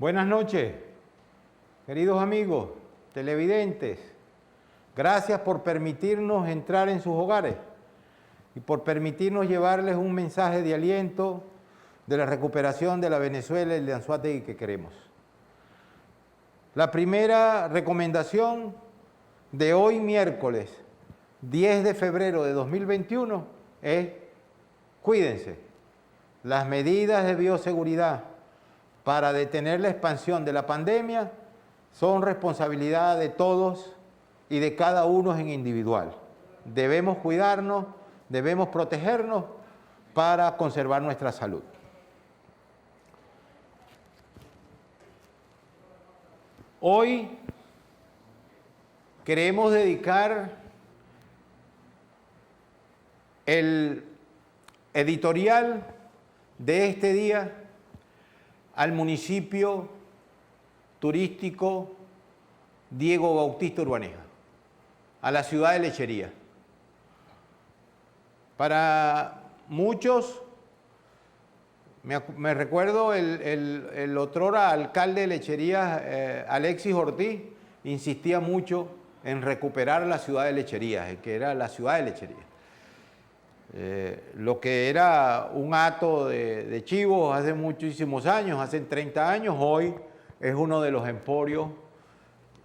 Buenas noches, queridos amigos, televidentes. Gracias por permitirnos entrar en sus hogares y por permitirnos llevarles un mensaje de aliento de la recuperación de la Venezuela y de Anzoátegui que queremos. La primera recomendación de hoy miércoles 10 de febrero de 2021 es cuídense. Las medidas de bioseguridad para detener la expansión de la pandemia son responsabilidad de todos y de cada uno en individual. Debemos cuidarnos, debemos protegernos para conservar nuestra salud. Hoy queremos dedicar el editorial de este día al municipio turístico Diego Bautista Urbaneja, a la ciudad de Lechería. Para muchos, me recuerdo el otrora alcalde de Lechería, Alexis Ortiz, insistía mucho en recuperar la ciudad de Lechería, que era la ciudad de Lechería. Lo que era un hato de chivos hace muchísimos años, hace 30 años, hoy es uno de los emporios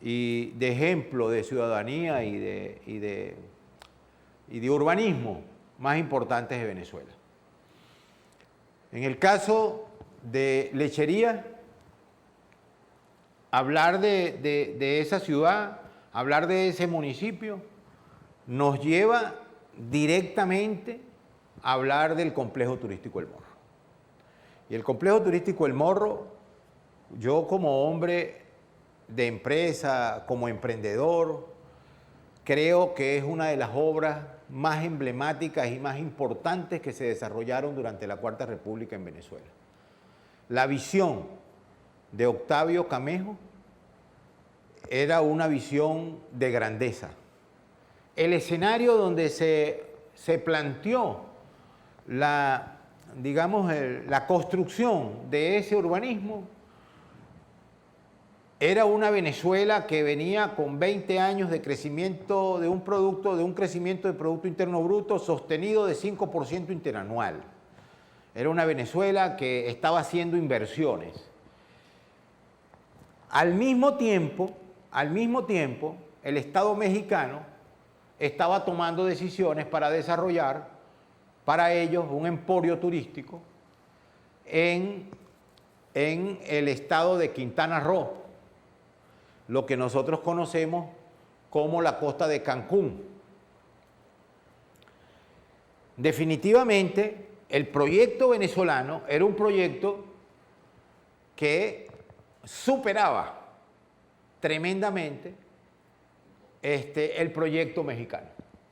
y de ejemplo de ciudadanía y de urbanismo más importantes de Venezuela. En el caso de Lechería, hablar de esa ciudad, hablar de ese municipio, nos lleva directamente a hablar del complejo turístico El Morro. Y el complejo turístico El Morro, yo como hombre de empresa, como emprendedor, creo que es una de las obras más emblemáticas y más importantes que se desarrollaron durante la Cuarta República en Venezuela. La visión de Octavio Camejo era una visión de grandeza. El escenario donde se planteó la construcción de ese urbanismo era una Venezuela que venía con 20 años de crecimiento de un crecimiento de Producto Interno Bruto sostenido de 5% interanual. Era una Venezuela que estaba haciendo inversiones. Al mismo tiempo, el Estado mexicano estaba tomando decisiones para desarrollar para ellos un emporio turístico en el estado de Quintana Roo, lo que nosotros conocemos como la costa de Cancún. Definitivamente, el proyecto venezolano era un proyecto que superaba tremendamente el proyecto mexicano.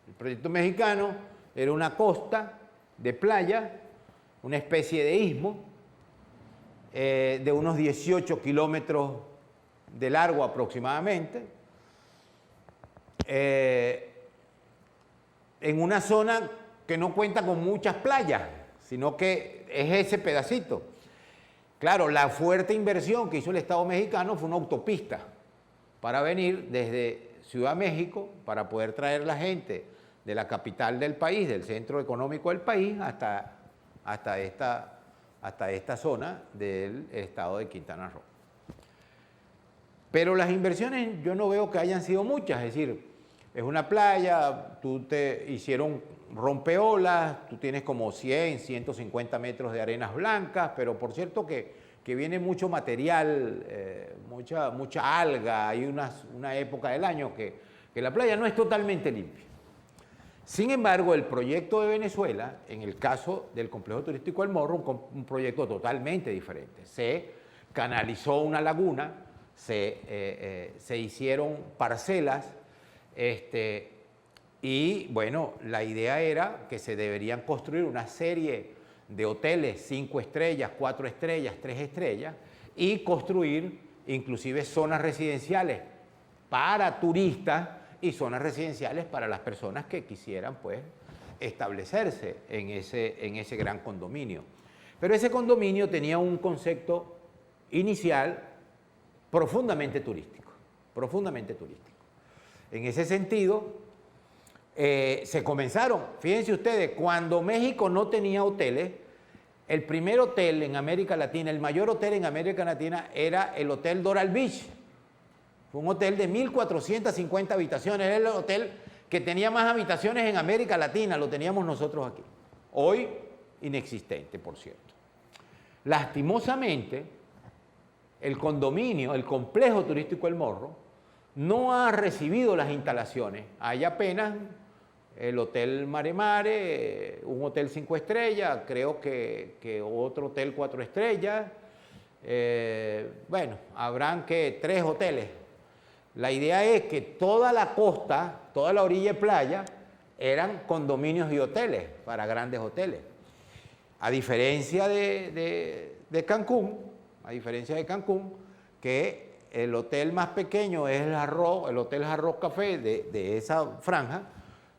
El proyecto mexicano era una costa de playa, una especie de istmo, de unos 18 kilómetros de largo aproximadamente, en una zona que no cuenta con muchas playas, sino que es ese pedacito. Claro, la fuerte inversión que hizo el Estado mexicano fue una autopista para venir desde Ciudad de México, para poder traer la gente de la capital del país, del centro económico del país, hasta esta zona del estado de Quintana Roo. Pero las inversiones yo no veo que hayan sido muchas, es decir, es una playa, te hicieron rompeolas, tú tienes como 100, 150 metros de arenas blancas, pero por cierto que viene mucho material, mucha alga, hay una época del año que la playa no es totalmente limpia. Sin embargo, el proyecto de Venezuela, en el caso del complejo turístico El Morro, un proyecto totalmente diferente. Se canalizó una laguna, se hicieron parcelas, y bueno, la idea era que se deberían construir una serie de hoteles, 5 estrellas, 4 estrellas, 3 estrellas, y construir inclusive zonas residenciales para turistas y zonas residenciales para las personas que quisieran pues establecerse en ese gran condominio. Pero ese condominio tenía un concepto inicial profundamente turístico, profundamente turístico. En ese sentido, se comenzaron, fíjense ustedes, cuando México no tenía hoteles, el primer hotel en América Latina, el mayor hotel en América Latina era el Hotel Doral Beach. Fue un hotel de 1.450 habitaciones, era el hotel que tenía más habitaciones en América Latina, lo teníamos nosotros aquí. Hoy, inexistente, por cierto. Lastimosamente, el condominio, el complejo turístico El Morro, no ha recibido las instalaciones. Hay apenas el Hotel Mare Mare, un hotel 5 estrellas, creo que otro hotel 4 estrellas. Bueno, habrán que 3 hoteles. La idea es que toda la costa, toda la orilla de playa, eran condominios y hoteles para grandes hoteles. A diferencia de Cancún, que el hotel más pequeño es el Hotel Jarros Café de esa franja,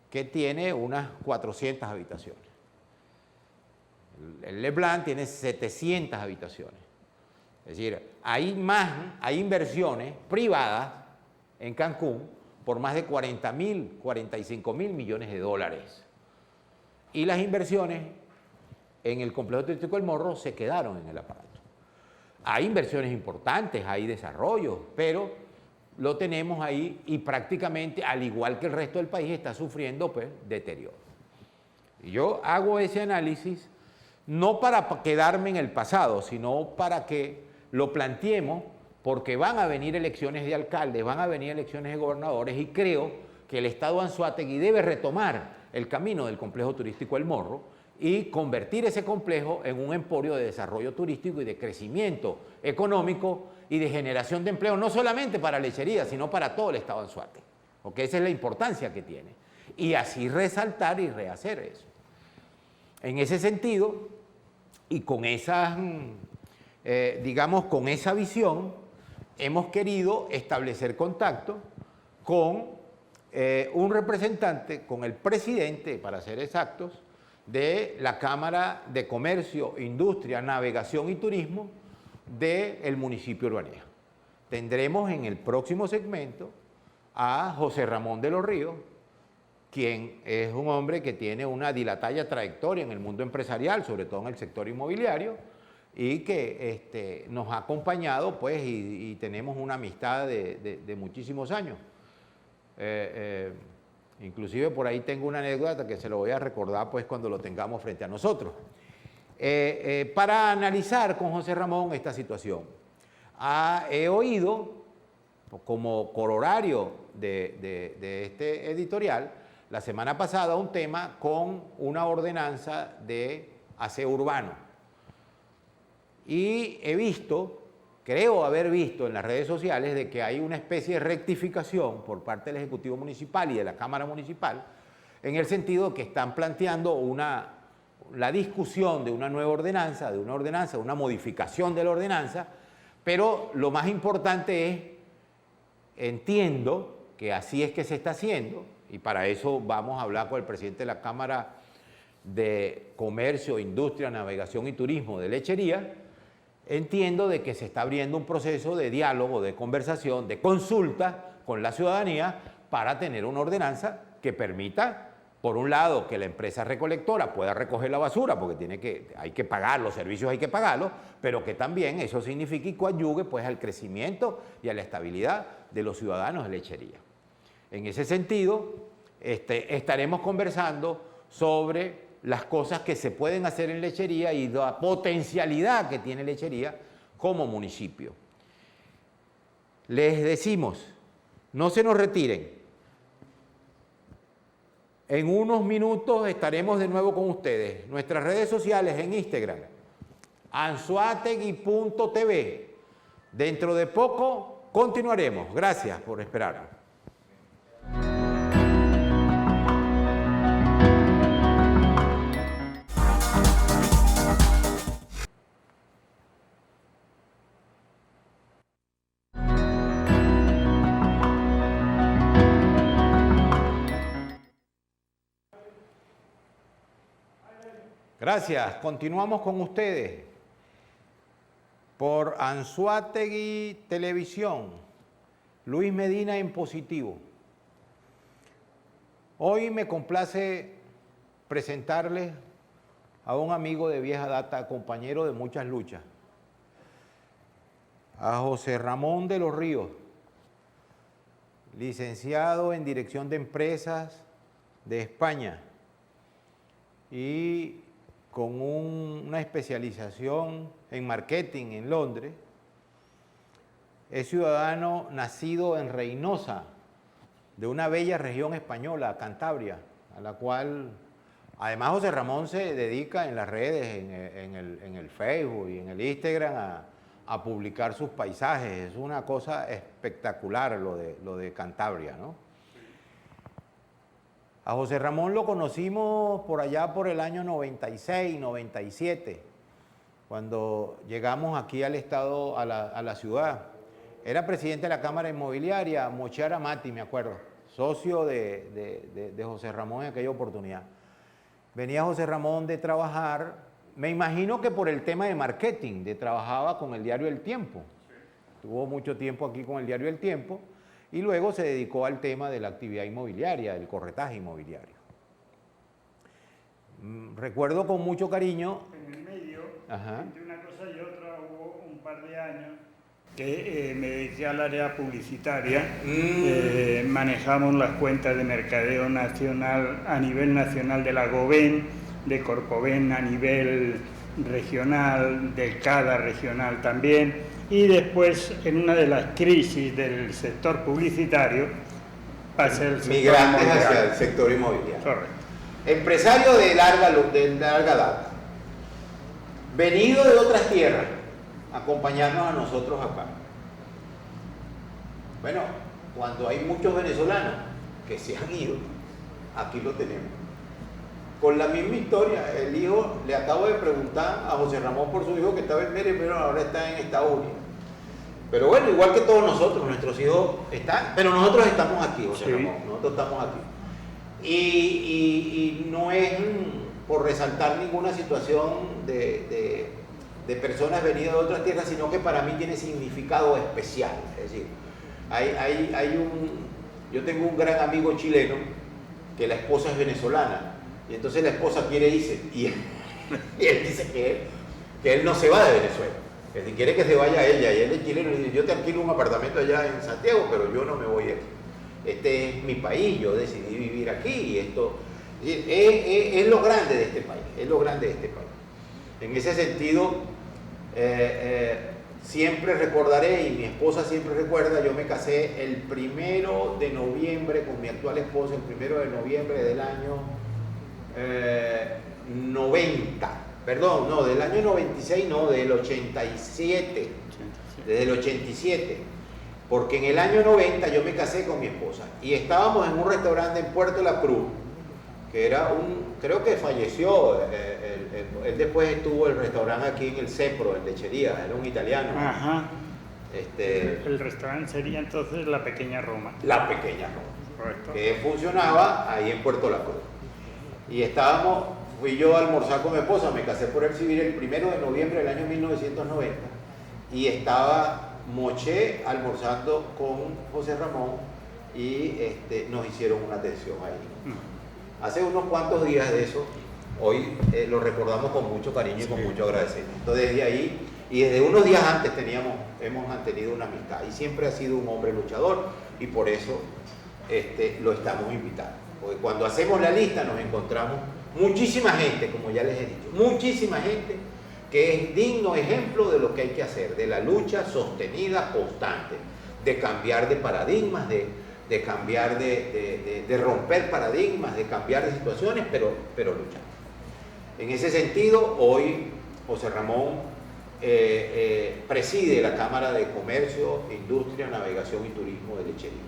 que tiene unas 400 habitaciones. El Le Blanc tiene 700 habitaciones. Es decir, hay inversiones privadas en Cancún por más de 40.000, 45.000 millones de dólares. Y las inversiones en el complejo turístico El Morro se quedaron en el aparato. Hay inversiones importantes, hay desarrollo, pero lo tenemos ahí y prácticamente, al igual que el resto del país, está sufriendo pues, deterioro. Y yo hago ese análisis no para quedarme en el pasado, sino para que lo planteemos, porque van a venir elecciones de alcaldes, van a venir elecciones de gobernadores, y creo que el Estado Anzoátegui debe retomar el camino del complejo turístico El Morro y convertir ese complejo en un emporio de desarrollo turístico y de crecimiento económico y de generación de empleo, no solamente para Lechería, sino para todo el Estado Anzoátegui, porque esa es la importancia que tiene. Y así resaltar y rehacer eso. En ese sentido, y con esas, digamos, con esa visión, hemos querido establecer contacto con un representante, con el presidente, para ser exactos, de la Cámara de Comercio, Industria, Navegación y Turismo del municipio de Urbanía. Tendremos en el próximo segmento a José Ramón de los Ríos, quien es un hombre que tiene una dilatada trayectoria en el mundo empresarial, sobre todo en el sector inmobiliario, y que nos ha acompañado pues, y tenemos una amistad de muchísimos años. Inclusive por ahí tengo una anécdota que se lo voy a recordar pues cuando lo tengamos frente a nosotros. Para analizar con José Ramón esta situación, he oído como corolario de este editorial la semana pasada un tema con una ordenanza de aseo urbano. Y he visto, creo haber visto en las redes sociales de que hay una especie de rectificación por parte del Ejecutivo Municipal y de la Cámara Municipal en el sentido que están planteando la discusión de una nueva ordenanza, una modificación de la ordenanza, pero lo más importante es, entiendo que así es que se está haciendo, y para eso vamos a hablar con el presidente de la Cámara de Comercio, Industria, Navegación y Turismo de Lechería. Entiendo de que se está abriendo un proceso de diálogo, de conversación, de consulta con la ciudadanía para tener una ordenanza que permita, por un lado, que la empresa recolectora pueda recoger la basura, porque hay que pagar, los servicios hay que pagarlos, pero que también eso signifique y coadyuve pues, al crecimiento y a la estabilidad de los ciudadanos de Lechería. En ese sentido, estaremos conversando sobre las cosas que se pueden hacer en Lechería y la potencialidad que tiene Lechería como municipio. Les decimos, no se nos retiren. En unos minutos estaremos de nuevo con ustedes. Nuestras redes sociales en Instagram, anzoategui.tv. Dentro de poco continuaremos. Gracias por esperar. Gracias. Continuamos con ustedes. Por Anzoátegui Televisión, Luis Medina en positivo. Hoy me complace presentarles a un amigo de vieja data, compañero de muchas luchas, a José Ramón de los Ríos, licenciado en Dirección de Empresas de España y con una especialización en marketing en Londres. Es ciudadano nacido en Reynosa, de una bella región española, Cantabria, a la cual además José Ramón se dedica en las redes, en el Facebook y en el Instagram a publicar sus paisajes. Es una cosa espectacular lo de Cantabria, ¿no? A José Ramón lo conocimos por allá por el año 96, 97, cuando llegamos aquí al estado, a la ciudad. Era presidente de la Cámara Inmobiliaria, Moché Aramati, me acuerdo, socio de José Ramón en aquella oportunidad. Venía José Ramón de trabajar, me imagino que por el tema de marketing, trabajaba con el diario El Tiempo. Tuvo mucho tiempo aquí con el diario El Tiempo y luego se dedicó al tema de la actividad inmobiliaria, del corretaje inmobiliario. Recuerdo con mucho cariño. En el medio, entre una cosa y otra, hubo un par de años que me dediqué al área publicitaria. Manejamos las cuentas de mercadeo nacional a nivel nacional de la Goven, de Corpoven a nivel regional, de cada regional también. Y después, en una de las crisis del sector publicitario, pasé el sector migrantes hacia el sector inmobiliario. Correcto. Empresario de larga data, venido de otras tierras, acompañarnos a nosotros acá. Bueno, cuando hay muchos venezolanos que se han ido, aquí lo tenemos. Con la misma historia, el hijo, le acabo de preguntar a José Ramón por su hijo que estaba en Mérida, pero ahora está en Estados Unidos. Pero bueno, igual que todos nosotros, nuestros hijos están, pero nosotros estamos aquí, José Ramón, nosotros estamos aquí. Y no es por resaltar ninguna situación de personas venidas de otras tierras, sino que para mí tiene significado especial. Es decir, yo tengo un gran amigo chileno que la esposa es venezolana. Y entonces la esposa quiere irse y él dice que él no se va de Venezuela, que si quiere que se vaya ella, y él es chileno y dice: yo te alquilo un apartamento allá en Santiago, pero yo no me voy de aquí. Este es mi país, yo decidí vivir aquí y esto es lo grande de este país, es lo grande de este país. En ese sentido, siempre recordaré, y mi esposa siempre recuerda, yo me casé el 1 de noviembre con mi actual esposa, el 1 de noviembre del año 90, perdón, no, del año 96, no, del 87, desde el 87, porque en el año 90 yo me casé con mi esposa y estábamos en un restaurante en Puerto La Cruz, que era creo que falleció, él después estuvo el restaurante aquí en el Cepro, en Lechería, era un italiano. Ajá. El restaurante sería entonces La Pequeña Roma. La Pequeña Roma. Correcto. Que funcionaba ahí en Puerto La Cruz. Y fui yo a almorzar con mi esposa, me casé por el civil el 1 de noviembre del año 1990 y estaba Moché almorzando con José Ramón y nos hicieron una atención ahí. Hace unos cuantos días de eso, hoy lo recordamos con mucho cariño y con mucho agradecimiento. Desde ahí, y desde unos días antes hemos mantenido una amistad y siempre ha sido un hombre luchador y por eso lo estamos invitando. Porque cuando hacemos la lista nos encontramos muchísima gente, como ya les he dicho, muchísima gente que es digno ejemplo de lo que hay que hacer, de la lucha sostenida, constante, de cambiar de paradigmas, de cambiar, de romper paradigmas, de cambiar de situaciones, pero luchar. En ese sentido, hoy José Ramón preside la Cámara de Comercio, Industria, Navegación y Turismo de Lechería.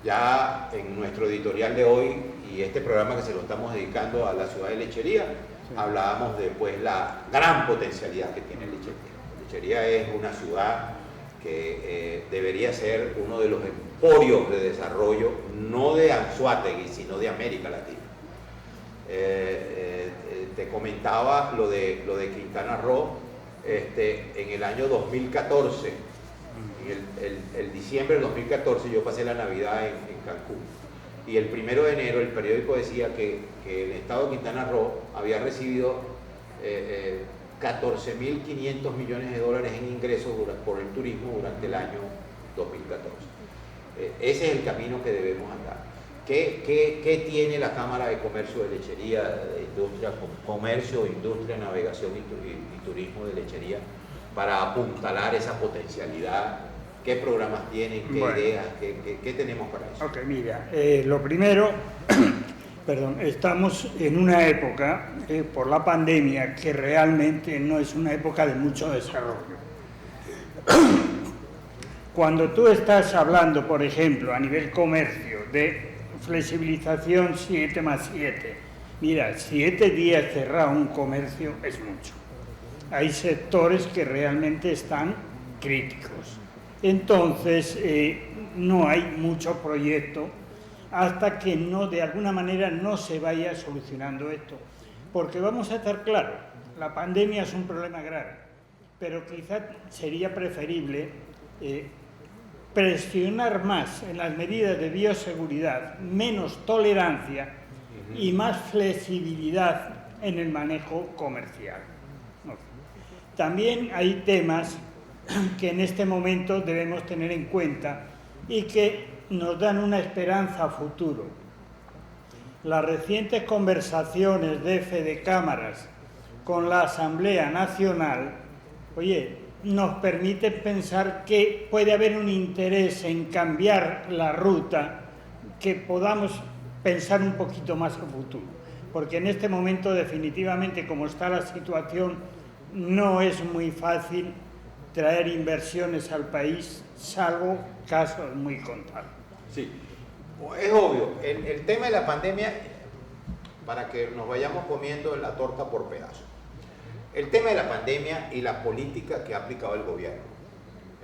Ya en nuestro editorial de hoy y este programa que se lo estamos dedicando a la ciudad de Lechería, hablábamos de la gran potencialidad que tiene Lechería. Lechería es una ciudad que debería ser uno de los emporios de desarrollo, no de Anzoátegui, sino de América Latina. Te comentaba lo de Quintana Roo, en el año 2014, el diciembre del 2014, yo pasé la Navidad en Cancún. Y el 1 de enero el periódico decía que el estado de Quintana Roo había recibido 14.500 millones de dólares en ingresos por el turismo durante el año 2014. Ese es el camino que debemos andar. ¿Qué tiene la Cámara de Comercio de Lechería, de Industria, Comercio, Industria, Navegación y Turismo de Lechería para apuntalar esa potencialidad? ¿Qué programas tienen? ¿Qué ideas? ¿Qué tenemos para eso? Ok, mira, lo primero, perdón, estamos en una época, por la pandemia, que realmente no es una época de mucho desarrollo. Cuando tú estás hablando, por ejemplo, a nivel comercio, de flexibilización 7+7, mira, 7 días cerrado un comercio es mucho. Hay sectores que realmente están críticos. Entonces, no hay mucho proyecto hasta que de alguna manera no se vaya solucionando esto. Porque vamos a estar claros, la pandemia es un problema grave, pero quizás sería preferible presionar más en las medidas de bioseguridad, menos tolerancia y más flexibilidad en el manejo comercial. También hay temas que en este momento debemos tener en cuenta y que nos dan una esperanza a futuro. Las recientes conversaciones de Fede Cámaras con la Asamblea Nacional, nos permiten pensar que puede haber un interés en cambiar la ruta, que podamos pensar un poquito más a futuro. Porque en este momento, definitivamente, como está la situación, no es muy fácil traer inversiones al país, salvo casos muy contados. Sí, es obvio. El tema de la pandemia, para que nos vayamos comiendo la torta por pedazos. El tema de la pandemia y la política que ha aplicado el gobierno.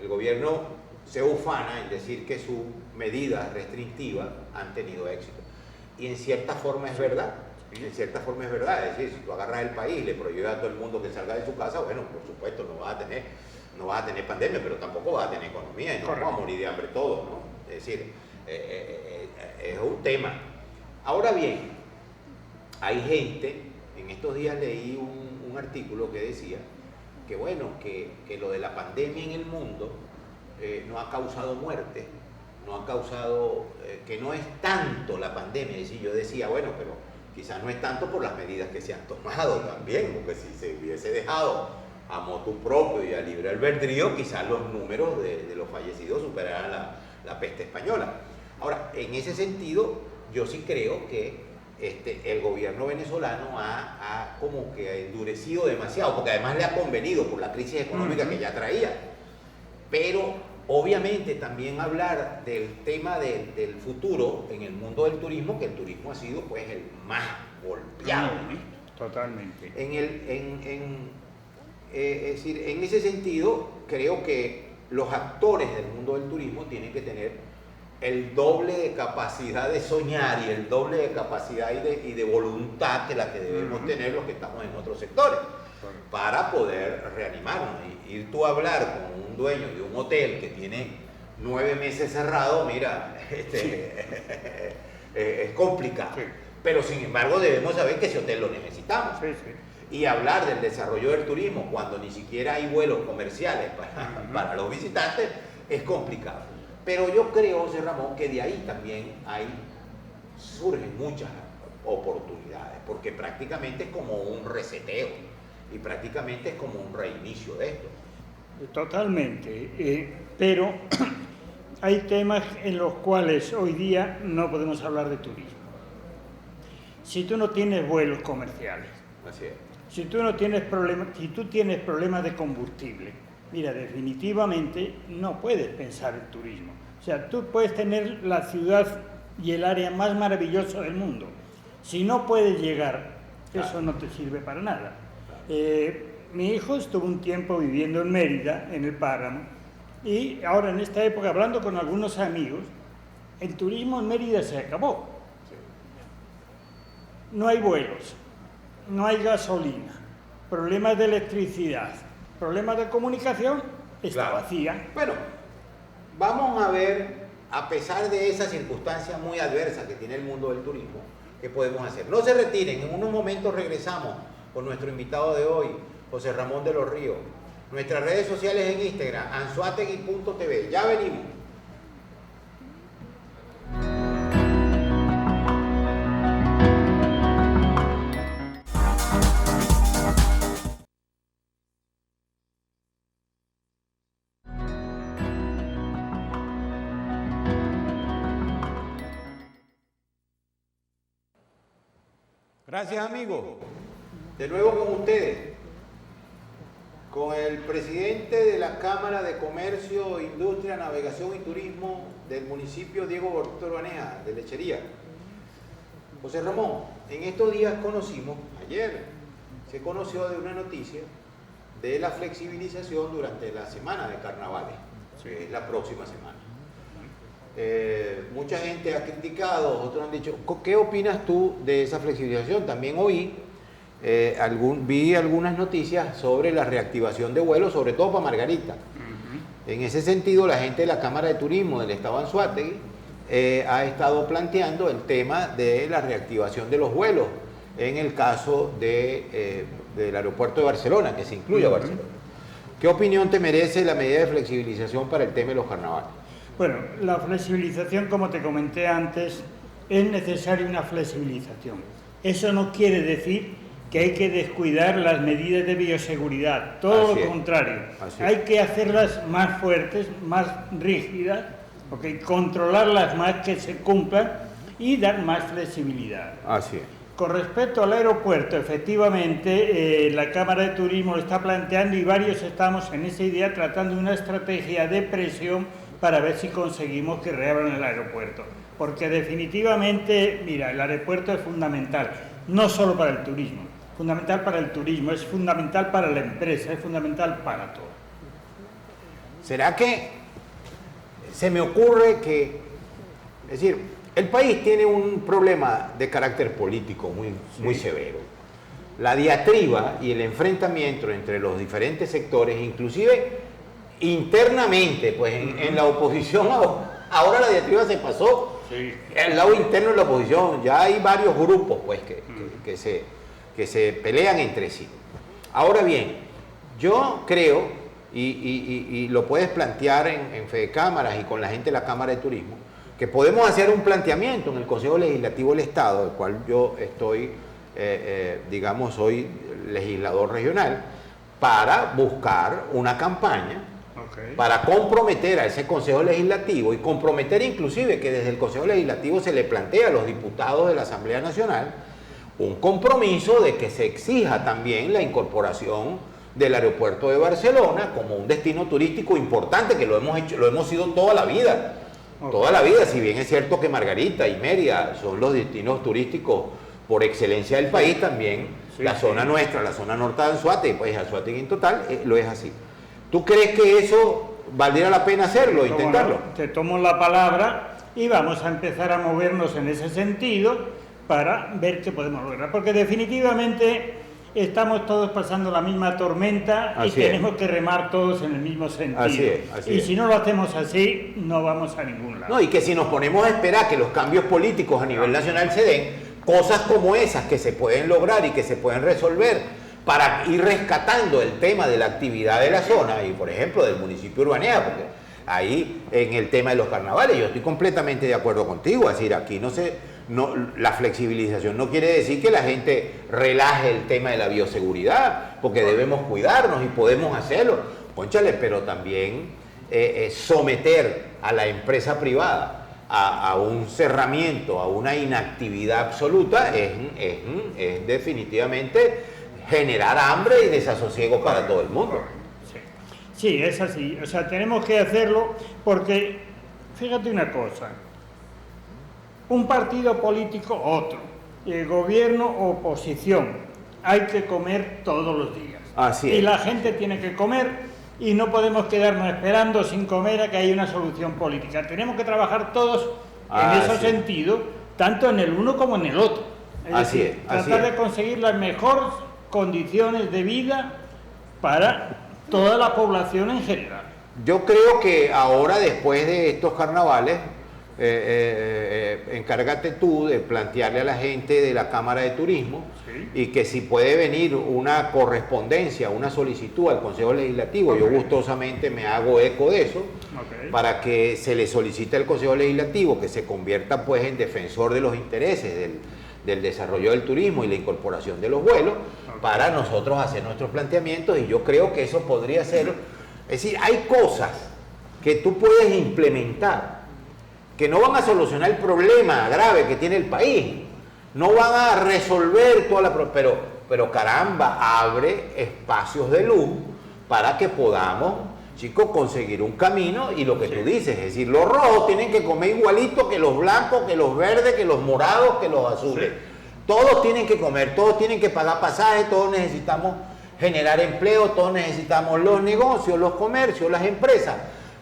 El gobierno se ufana en decir que sus medidas restrictivas han tenido éxito. Y en cierta forma es verdad. En cierta forma es verdad. Es decir, si tú agarras el país y le prohíbes a todo el mundo que salga de su casa, bueno, por supuesto no vas a tener pandemia, pero tampoco vas a tener economía y no vamos a morir de hambre todos, ¿no? Es decir, es un tema. Ahora bien, hay gente, en estos días leí un artículo que decía que bueno, que lo de la pandemia en el mundo no ha causado muerte, no ha causado, que no es tanto la pandemia. Es decir, yo decía, bueno, pero quizás no es tanto por las medidas que se han tomado también, porque si se hubiese dejado a motu propio y a libre albedrío, quizás los números de los fallecidos superaran la peste española. Ahora, en ese sentido, yo sí creo que el gobierno venezolano ha como que endurecido demasiado, porque además le ha convenido por la crisis económica que ya traía. Pero obviamente también hablar del tema del futuro en el mundo del turismo, que el turismo ha sido pues el más golpeado. Totalmente. Es decir, en ese sentido, creo que los actores del mundo del turismo tienen que tener el doble de capacidad de soñar y el doble de capacidad y de voluntad que la que debemos tener los que estamos en otros sectores para poder reanimarnos. Ir tú a hablar con un dueño de un hotel que tiene 9 meses cerrado, mira, es complicado. Sí. Pero sin embargo debemos saber que ese hotel lo necesitamos. Sí. Y hablar del desarrollo del turismo cuando ni siquiera hay vuelos comerciales para los visitantes es complicado. Pero yo creo, José Ramón, que de ahí también surgen muchas oportunidades, porque prácticamente es como un reseteo y prácticamente es como un reinicio de esto. Totalmente, pero hay temas en los cuales hoy día no podemos hablar de turismo. Si tú no tienes vuelos comerciales, así es. Si tú tienes problemas de combustible, mira, definitivamente no puedes pensar en turismo. O sea, tú puedes tener la ciudad y el área más maravillosa del mundo. Si no puedes llegar, eso no te sirve para nada. Mi hijo estuvo un tiempo viviendo en Mérida, en el Páramo, y ahora en esta época, hablando con algunos amigos, el turismo en Mérida se acabó. No hay vuelos, no hay gasolina, problemas de electricidad, problema de comunicación, está Claro. vacía. Bueno, vamos a ver, a pesar de esa circunstancia muy adversa que tiene el mundo del turismo, ¿qué podemos hacer? No se retiren, en unos momentos regresamos con nuestro invitado de hoy, José Ramón de los Ríos. Nuestras redes sociales en Instagram, anzoátegui.tv. Ya venimos. Gracias, amigos. De nuevo con ustedes, con el presidente de la Cámara de Comercio, Industria, Navegación y Turismo del municipio, Diego Gordito Urbaneja, de Lechería. José Ramón, en estos días ayer se conoció de una noticia de la flexibilización durante la semana de carnavales, que es la próxima semana. Mucha gente ha criticado, otros han dicho, ¿qué opinas tú de esa flexibilización? También oí, vi algunas noticias sobre la reactivación de vuelos, sobre todo para Margarita. En ese sentido, la gente de la Cámara de Turismo del Estado Anzoátegui ha estado planteando el tema de la reactivación de los vuelos en el caso del aeropuerto de Barcelona, que se incluye a Barcelona. ¿Qué opinión te merece la medida de flexibilización para el tema de los carnavales? Bueno, la flexibilización, como te comenté antes, es necesaria una flexibilización. Eso no quiere decir que hay que descuidar las medidas de bioseguridad, todo lo contrario. Hay que hacerlas más fuertes, más rígidas, controlarlas más, que se cumplan y dar más flexibilidad. Así es. Con respecto al aeropuerto, efectivamente, la Cámara de Turismo lo está planteando y varios estamos en esa idea tratando una estrategia de presión para ver si conseguimos que reabran el aeropuerto. Porque definitivamente, mira, el aeropuerto es fundamental, no solo para el turismo, fundamental para el turismo, es fundamental para la empresa, es fundamental para todo. ¿Será que se me ocurre que, es decir, el país tiene un problema de carácter político muy severo? La diatriba y el enfrentamiento entre los diferentes sectores, inclusive internamente, pues en la oposición, ahora la diatriba se pasó al lado interno de la oposición, ya hay varios grupos pues que se pelean entre sí. Ahora bien, yo creo, y lo puedes plantear en Fede Cámaras y con la gente de la Cámara de Turismo, que podemos hacer un planteamiento en el Consejo Legislativo del Estado, del cual yo estoy, digamos, soy legislador regional, para buscar una campaña para comprometer a ese Consejo Legislativo y comprometer inclusive que desde el Consejo Legislativo se le plantea a los diputados de la Asamblea Nacional un compromiso de que se exija también la incorporación del aeropuerto de Barcelona como un destino turístico importante, que lo hemos sido toda la vida. Toda la vida, si bien es cierto que Margarita y Mérida son los destinos turísticos por excelencia del país, también zona nuestra, la zona norte de Anzoátegui, pues Anzoátegui en total, lo es así. ¿Tú crees que eso valdría la pena hacerlo, intentarlo? Bueno, te tomo la palabra y vamos a empezar a movernos en ese sentido para ver qué podemos lograr, porque definitivamente estamos todos pasando la misma tormenta y tenemos que remar todos en el mismo sentido. Y si no lo hacemos así, no vamos a ningún lado. No, y que si nos ponemos a esperar que los cambios políticos a nivel nacional se den, cosas como esas que se pueden lograr y que se pueden resolver para ir rescatando el tema de la actividad de la zona y, por ejemplo, del municipio de Urbaneja, porque ahí en el tema de los carnavales yo estoy completamente de acuerdo contigo, es decir, aquí la flexibilización no quiere decir que la gente relaje el tema de la bioseguridad, porque debemos cuidarnos y podemos hacerlo, cónchale, pero también someter a la empresa privada a un cerramiento, a una inactividad absoluta, es definitivamente generar hambre y desasosiego para todo el mundo. Sí, es así. O sea, tenemos que hacerlo porque, fíjate una cosa, un partido político, otro, el gobierno, oposición, hay que comer todos los días. Así es. Y la gente tiene que comer y no podemos quedarnos esperando sin comer a que haya una solución política. Tenemos que trabajar todos en ese sentido, tanto en el uno como en el otro. Así es. Tratar de conseguir las mejores condiciones de vida para toda la población en general. Yo creo que ahora, después de estos carnavales, encárgate tú de plantearle a la gente de la Cámara de Turismo y que si puede venir una correspondencia, una solicitud al Consejo Legislativo, yo gustosamente me hago eco de eso, para que se le solicite al Consejo Legislativo que se convierta pues en defensor de los intereses del desarrollo del turismo y la incorporación de los vuelos, para nosotros hacer nuestros planteamientos, y yo creo que eso podría ser, es decir, hay cosas que tú puedes implementar que no van a solucionar el problema grave que tiene el país, no van a resolver toda la... Pero caramba, abre espacios de luz para que podamos, chicos, conseguir un camino, y lo que tú dices, es decir, los rojos tienen que comer igualito que los blancos, que los verdes, que los morados, que los azules. Todos tienen que comer, todos tienen que pagar pasajes, todos necesitamos generar empleo, todos necesitamos los negocios, los comercios, las empresas.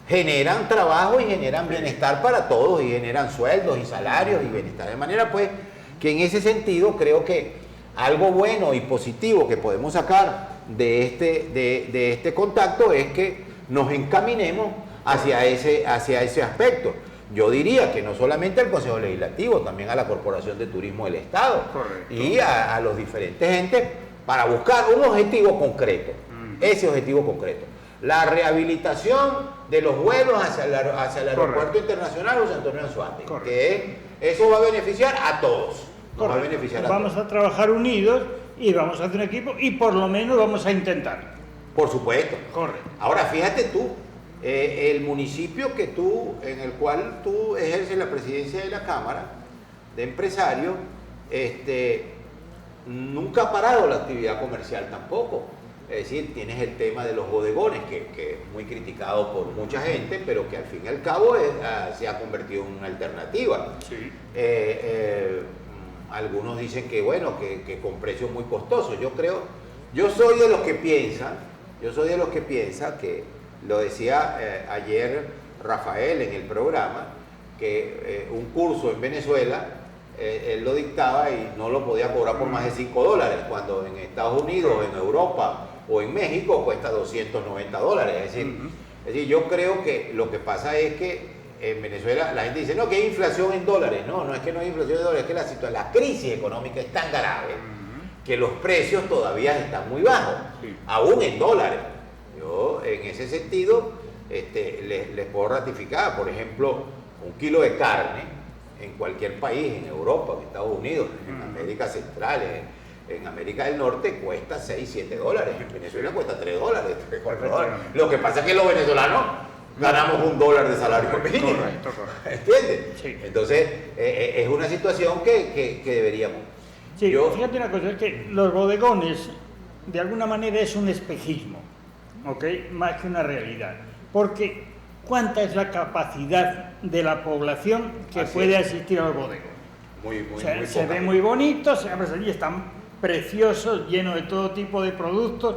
Generan trabajo y generan bienestar para todos, y generan sueldos y salarios y bienestar. De manera pues que en ese sentido creo que algo bueno y positivo que podemos sacar de este contacto es que nos encaminemos hacia ese aspecto. Yo diría que no solamente al Consejo Legislativo, también a la Corporación de Turismo del Estado. Correcto. Y a los diferentes entes, para buscar un objetivo concreto, ese objetivo concreto. La rehabilitación de los vuelos hacia el Aeropuerto Internacional José Antonio Anzoátegui, que eso va a beneficiar a todos. Va a beneficiar a vamos todos. a trabajar unidos y vamos a hacer un equipo, y por lo menos vamos a intentar. Por supuesto. Correcto. Ahora, fíjate tú, el municipio en el cual tú ejerces la presidencia de la Cámara de Empresarios, nunca ha parado la actividad comercial tampoco. Es decir, tienes el tema de los bodegones, que es muy criticado por mucha gente, pero que al fin y al cabo se ha convertido en una alternativa. Sí. Algunos dicen que bueno, que con precios muy costosos. Yo soy de los que piensan, que lo decía ayer Rafael en el programa, que un curso en Venezuela, él lo dictaba y no lo podía cobrar por más de $5, cuando en Estados Unidos, en Europa o en México cuesta $290. Es decir, yo creo que lo que pasa es que en Venezuela la gente dice, no, que hay inflación en dólares. No es que no hay inflación en dólares, es que la crisis económica es tan grave que los precios todavía están muy bajos, aún en dólares. Yo, en ese sentido, les puedo ratificar, por ejemplo, un kilo de carne en cualquier país, en Europa, en Estados Unidos, en América Central, en América del Norte, cuesta $6, $7. En Venezuela cuesta $3, $3, $4. Lo que pasa es que los venezolanos ganamos $1 de salario mínimo. Correcto. ¿Entiendes? Sí. Entonces, es una situación que deberíamos. Sí, fíjate una cosa, es que los bodegones, de alguna manera, es un espejismo, ¿ok? Más que una realidad. Porque, ¿cuánta es la capacidad de la población que puede asistir a los bodegones? Muy se ven muy bonitos, allí están preciosos, llenos de todo tipo de productos,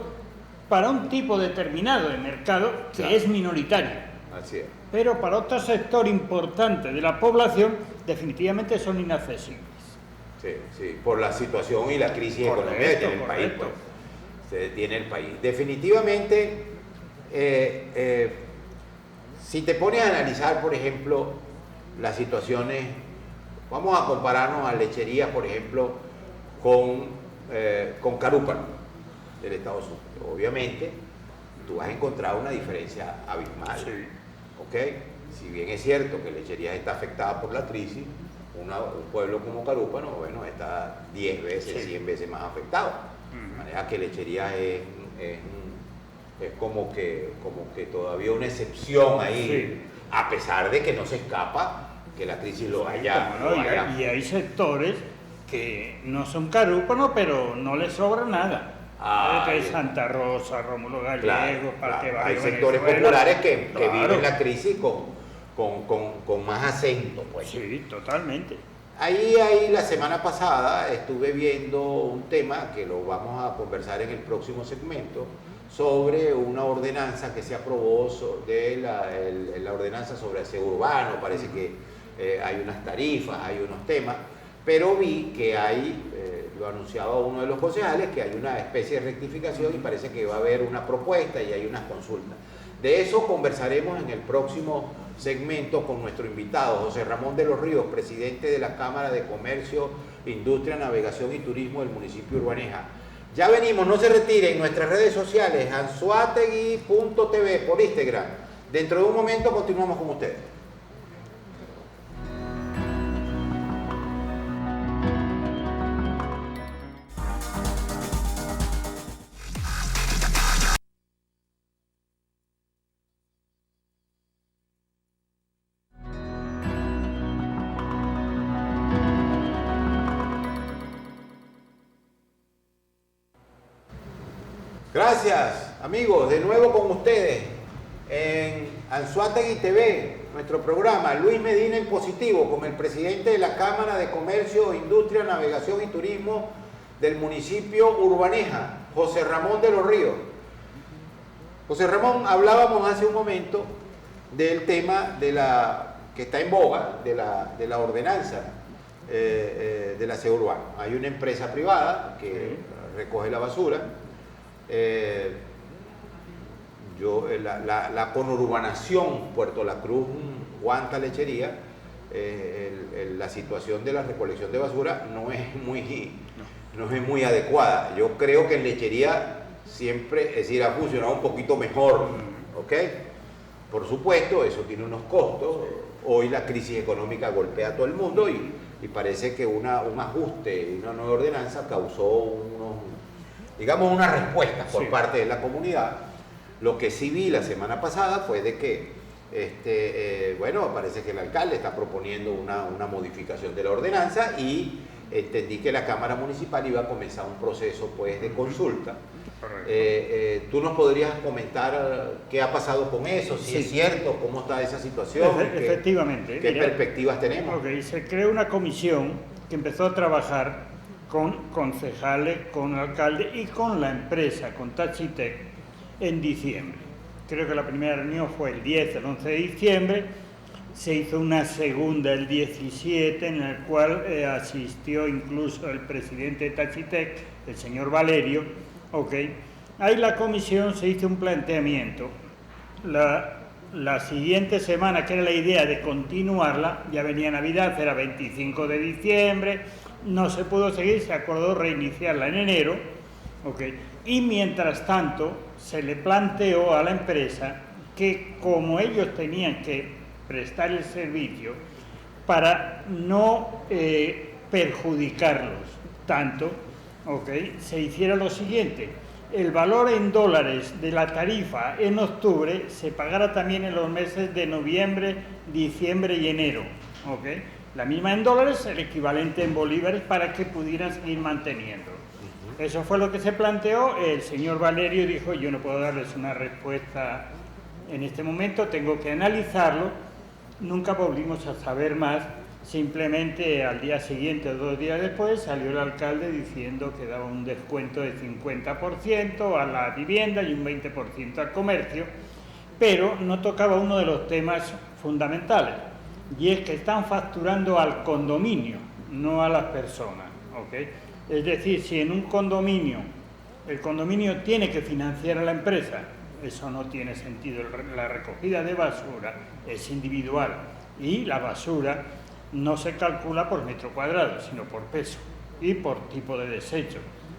para un tipo determinado de mercado que es minoritario. Así es. Pero para otro sector importante de la población, definitivamente son inaccesibles. Sí, por la situación y la crisis económica que tiene el país. Pues, se detiene el país. Definitivamente, si te pones a analizar, por ejemplo, las situaciones, vamos a compararnos a lecherías, por ejemplo, con Carúpano del Estados Unidos. Obviamente, tú vas a encontrar una diferencia abismal. Sí. ¿Ok? Si bien es cierto que Lecherías está afectada por la crisis, un pueblo como Carúpano, bueno, está 10 veces, 100 veces más afectado. De manera que Lecherías es como que todavía una excepción ahí, a pesar de que no se escapa que la crisis lo haya. Y hay sectores que no son Carúpano, pero no les sobra nada. Santa Rosa, Rómulo Gallegos, Parque Bajo. Hay sectores populares que viven la crisis con más acento. Pues. Sí, totalmente. Ahí la semana pasada estuve viendo un tema que lo vamos a conversar en el próximo segmento, sobre una ordenanza que se aprobó la ordenanza sobre aseo urbano. Parece que hay unas tarifas, hay unos temas, pero vi que hay lo anunciaba uno de los concejales, que hay una especie de rectificación y parece que va a haber una propuesta y hay unas consultas. De eso conversaremos en el próximo segmento con nuestro invitado, José Ramón de los Ríos, presidente de la Cámara de Comercio, Industria, Navegación y Turismo del municipio de Urbaneja. Ya venimos, no se retiren, nuestras redes sociales, anzoátegui.tv por Instagram. Dentro de un momento continuamos con ustedes. Gracias, amigos, de nuevo con ustedes en Anzoátegui TV, nuestro programa Luis Medina en Positivo, con el presidente de la Cámara de Comercio, Industria, Navegación y Turismo del municipio Urbaneja, José Ramón de los Ríos. José Ramón, hablábamos hace un momento del tema que está en boga, de la ordenanza del aseo urbano. Hay una empresa privada que recoge la basura. La conurbanación Puerto La Cruz, Guanta, Lechería, la situación de la recolección de basura no es muy adecuada. Yo creo que en Lechería siempre, es decir, ha funcionado un poquito mejor, ¿ok? Por supuesto, eso tiene unos costos. Hoy la crisis económica golpea a todo el mundo y parece que un ajuste, una nueva ordenanza causó digamos, una respuesta por parte de la comunidad. Lo que sí vi la semana pasada fue de que, bueno, parece que el alcalde está proponiendo una modificación de la ordenanza y entendí que la Cámara Municipal iba a comenzar un proceso, pues, de consulta. ¿Tú nos podrías comentar qué ha pasado con eso? Si es cierto, cómo está esa situación. Efectivamente. ¿Qué perspectivas tenemos? Okay, se creó una comisión que empezó a trabajar con concejales, con alcalde y con la empresa, con Tachitec, en diciembre. Creo que la primera reunión fue el 10, el 11 de diciembre. Se hizo una segunda el 17, en la cual asistió incluso el presidente de Tachitec, el señor Valerio. Okay. Ahí la comisión se hizo un planteamiento. La siguiente semana, que era la idea de continuarla, ya venía Navidad, era 25 de diciembre, no se pudo seguir, se acordó reiniciarla en enero, okay. Y mientras tanto se le planteó a la empresa que, como ellos tenían que prestar el servicio, para no perjudicarlos tanto, okay, se hiciera lo siguiente: el valor en dólares de la tarifa en octubre se pagara también en los meses de noviembre, diciembre y enero, okay. La misma en dólares, el equivalente en bolívares, para que pudieran seguir manteniendo. Eso fue lo que se planteó. El señor Valerio dijo: yo no puedo darles una respuesta en este momento, tengo que analizarlo. Nunca volvimos a saber más. Simplemente al día siguiente o 2 días después salió el alcalde diciendo que daba un descuento de 50% a la vivienda y un 20% al comercio, pero no tocaba uno de los temas fundamentales, y es que están facturando al condominio, no a las personas, ¿okay? Es decir, si en un condominio el condominio tiene que financiar a la empresa, eso no tiene sentido. La recogida de basura es individual y la basura no se calcula por metro cuadrado, sino por peso y por tipo de desecho.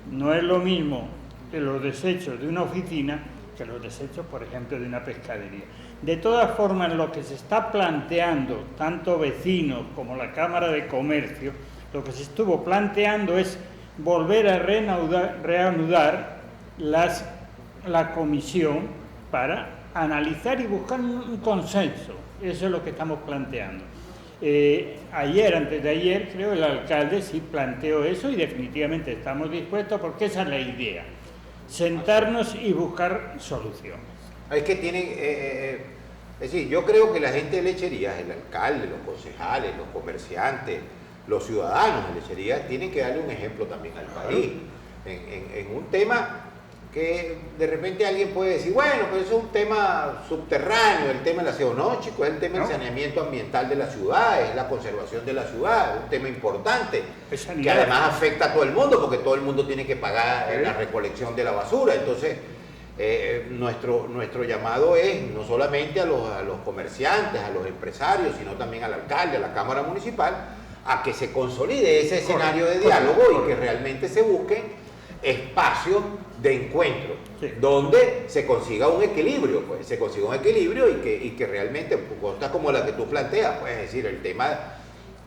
No es lo mismo que los desechos de una oficina que los desechos, por ejemplo, de una pescadería. De todas formas, lo que se está planteando, tanto vecinos como la Cámara de Comercio, lo que se estuvo planteando es volver a reanudar la comisión para analizar y buscar un consenso. Eso es lo que estamos planteando. Ayer, antes de ayer, creo, el alcalde sí planteó eso y definitivamente estamos dispuestos, porque esa es la idea: sentarnos y buscar soluciones. Es que tienen, es decir, yo creo que la gente de Lechería, el alcalde, los concejales, los comerciantes, los ciudadanos de Lechería, tienen que darle un ejemplo también al país en un tema que de repente alguien puede decir, bueno, pero eso es un tema subterráneo, el tema del aseo. No, chicos, es el tema del saneamiento ambiental de la ciudad, es la conservación de la ciudad, es un tema importante, que además afecta a todo el mundo, porque todo el mundo tiene que pagar la recolección de la basura. Entonces, nuestro llamado es no solamente a los comerciantes, a los empresarios, sino también al alcalde, a la Cámara Municipal, a que se consolide ese escenario de diálogo y que realmente se busquen espacios de encuentro, donde se consiga un equilibrio, pues, y que realmente, cosas como la que tú planteas, pues, es decir, el tema,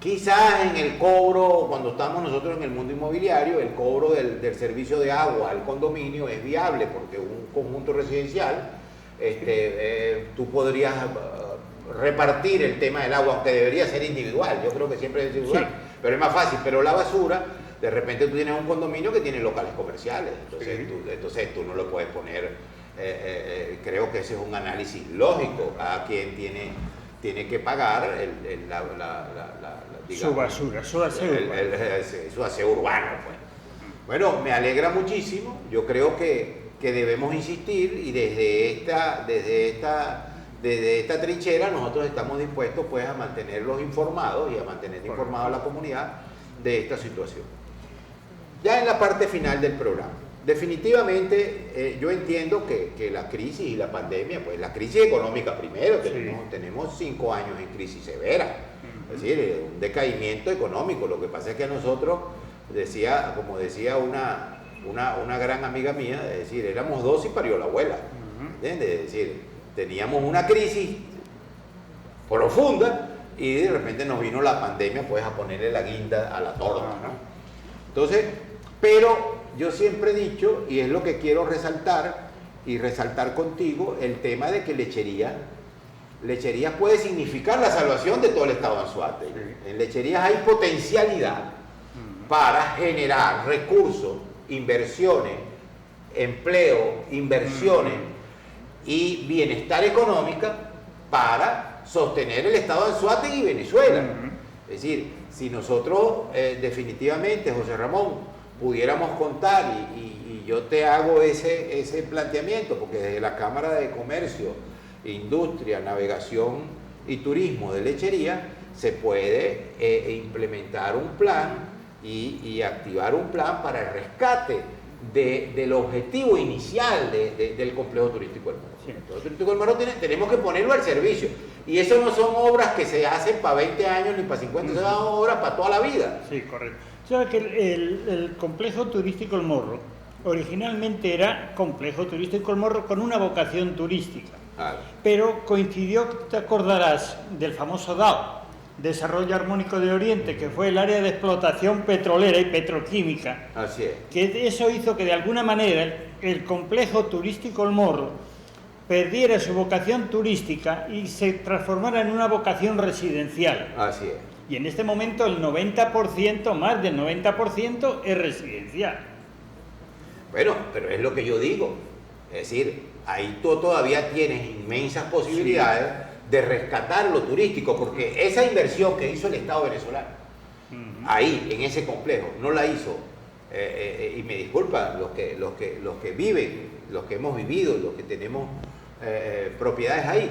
quizás en el cobro, cuando estamos nosotros en el mundo inmobiliario, el cobro del servicio de agua al condominio es viable, porque un conjunto residencial, tú podrías repartir el tema del agua, aunque debería ser individual, yo creo que siempre es individual, pero es más fácil, pero la basura, de repente tú tienes un condominio que tiene locales comerciales, entonces tú no lo puedes poner, creo que ese es un análisis lógico, a quien tiene que pagar digamos, su basura, su aseo urbano. Pues. Bueno, me alegra muchísimo, yo creo que debemos insistir y desde esta trinchera nosotros estamos dispuestos pues a mantenerlos informados y a mantener informada a la comunidad de esta situación. Ya en la parte final del programa, definitivamente yo entiendo que la crisis y la pandemia, pues la crisis económica primero, tenemos 5 años en crisis severa, es decir, un decaimiento económico. Lo que pasa es que a nosotros, como decía una gran amiga mía, es decir, éramos 2 y parió la abuela, ¿entiendes? Es decir, teníamos una crisis profunda y de repente nos vino la pandemia pues a ponerle la guinda a la torta, ¿no? Entonces, pero yo siempre he dicho, y es lo que quiero resaltar contigo, el tema de que lechería puede significar la salvación de todo el estado de Anzoátegui. En lecherías hay potencialidad para generar recursos, inversiones, empleo, inversiones y bienestar económico para sostener el estado de Anzoátegui y Venezuela. Es decir, si nosotros definitivamente, José Ramón, pudiéramos contar, y yo te hago ese planteamiento, porque desde la Cámara de Comercio, Industria, Navegación y Turismo de Lechería, se puede implementar un plan y activar un plan para el rescate del objetivo inicial del complejo turístico del Morro. El complejo turístico del Morro tenemos que ponerlo al servicio. Y eso no son obras que se hacen para 20 años ni para 50, son obras para toda la vida. Sí, correcto. Sabes que el complejo turístico El Morro originalmente era complejo turístico El Morro con una vocación turística. Pero coincidió, te acordarás, del famoso DAO, Desarrollo Armónico de Oriente, que fue el área de explotación petrolera y petroquímica. Así es. Que eso hizo que de alguna manera el complejo turístico El Morro perdiera su vocación turística y se transformara en una vocación residencial. Así es. Y en este momento el 90%, más del 90% es residencial. Bueno, pero es lo que yo digo. Es decir, ahí tú todavía tienes inmensas posibilidades de rescatar lo turístico, porque esa inversión que hizo el Estado venezolano, ahí, en ese complejo, no la hizo, y me disculpan los que viven, los que hemos vivido, los que tenemos propiedades ahí,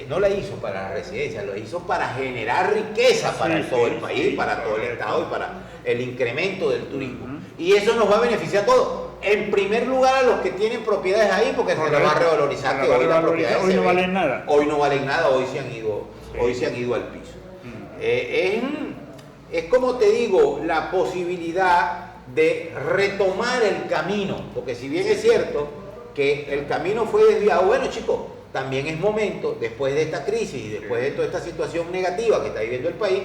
no la hizo para la residencia, lo hizo para generar riqueza para todo el país, para todo el Estado y para el incremento del turismo. Y eso nos va a beneficiar a todos. En primer lugar a los que tienen propiedades ahí, porque se les va a revalorizar, que hoy las propiedades hoy no valen nada. Hoy no valen nada, hoy se han ido al piso. Es como te digo, la posibilidad de retomar el camino, porque si bien es cierto que el camino fue desviado, bueno chicos, también es momento, después de esta crisis y después de toda esta situación negativa que está viviendo el país,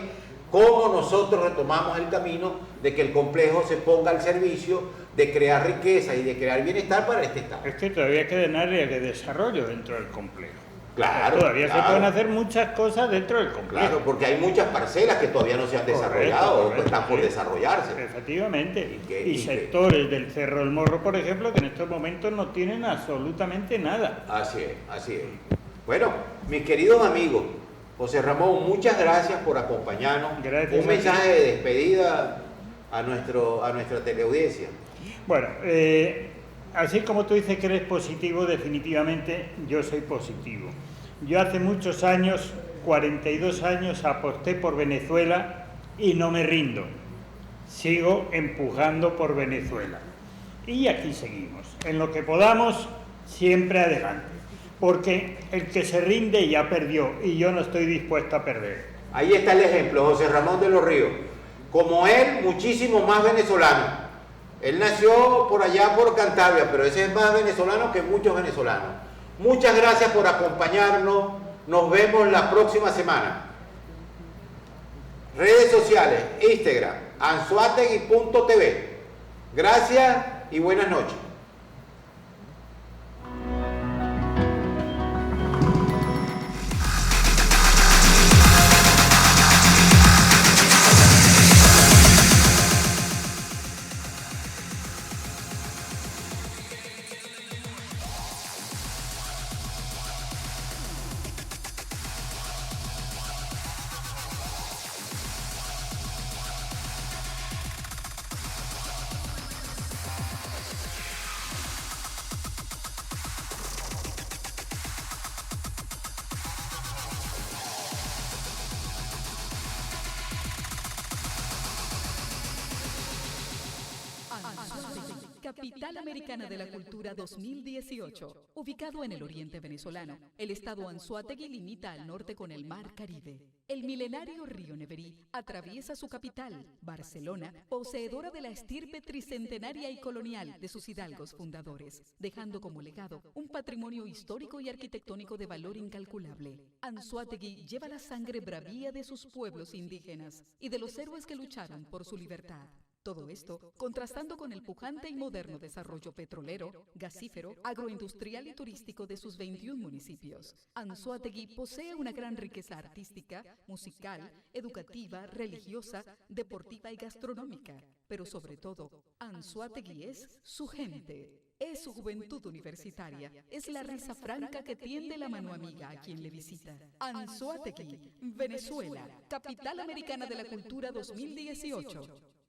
cómo nosotros retomamos el camino de que el complejo se ponga al servicio de crear riqueza y de crear bienestar para este Estado. Es que todavía quedan áreas de desarrollo dentro del complejo. Claro. Todavía se pueden hacer muchas cosas dentro del complejo. Claro, porque hay muchas parcelas que todavía no se han desarrollado o que están por desarrollarse. Efectivamente. Y sectores del Cerro del Morro, por ejemplo, que en estos momentos no tienen absolutamente nada. Así es, así es. Bueno, mis queridos amigos, José Ramón, muchas gracias por acompañarnos. Gracias. Un mensaje de despedida a nuestra teleaudiencia. Bueno, así como tú dices que eres positivo, definitivamente yo soy positivo. Yo hace muchos años, 42 años, aposté por Venezuela y no me rindo. Sigo empujando por Venezuela. Y aquí seguimos. En lo que podamos, siempre adelante. Porque el que se rinde ya perdió y yo no estoy dispuesto a perder. Ahí está el ejemplo, José Ramón de los Ríos. Como él, muchísimos más venezolanos. Él nació por allá por Cantabria, pero ese es más venezolano que muchos venezolanos. Muchas gracias por acompañarnos. Nos vemos la próxima semana. Redes sociales, Instagram, anzoátegui.tv. Gracias y buenas noches. Capital Americana de la Cultura 2018. Ubicado en el oriente venezolano, el estado Anzoátegui limita al norte con el Mar Caribe. El milenario río Neverí atraviesa su capital, Barcelona, poseedora de la estirpe tricentenaria y colonial de sus hidalgos fundadores, dejando como legado un patrimonio histórico y arquitectónico de valor incalculable. Anzoátegui lleva la sangre bravía de sus pueblos indígenas y de los héroes que lucharon por su libertad. Todo esto contrastando con el pujante y moderno desarrollo petrolero, gasífero, agroindustrial y turístico de sus 21 municipios. Anzoátegui posee una gran riqueza artística, musical, educativa, religiosa, deportiva y gastronómica. Pero sobre todo, Anzoátegui es su gente. Es su juventud universitaria, es la risa franca que tiende la mano amiga a quien le visita. Anzoátegui, Venezuela, Capital Americana de la Cultura 2018.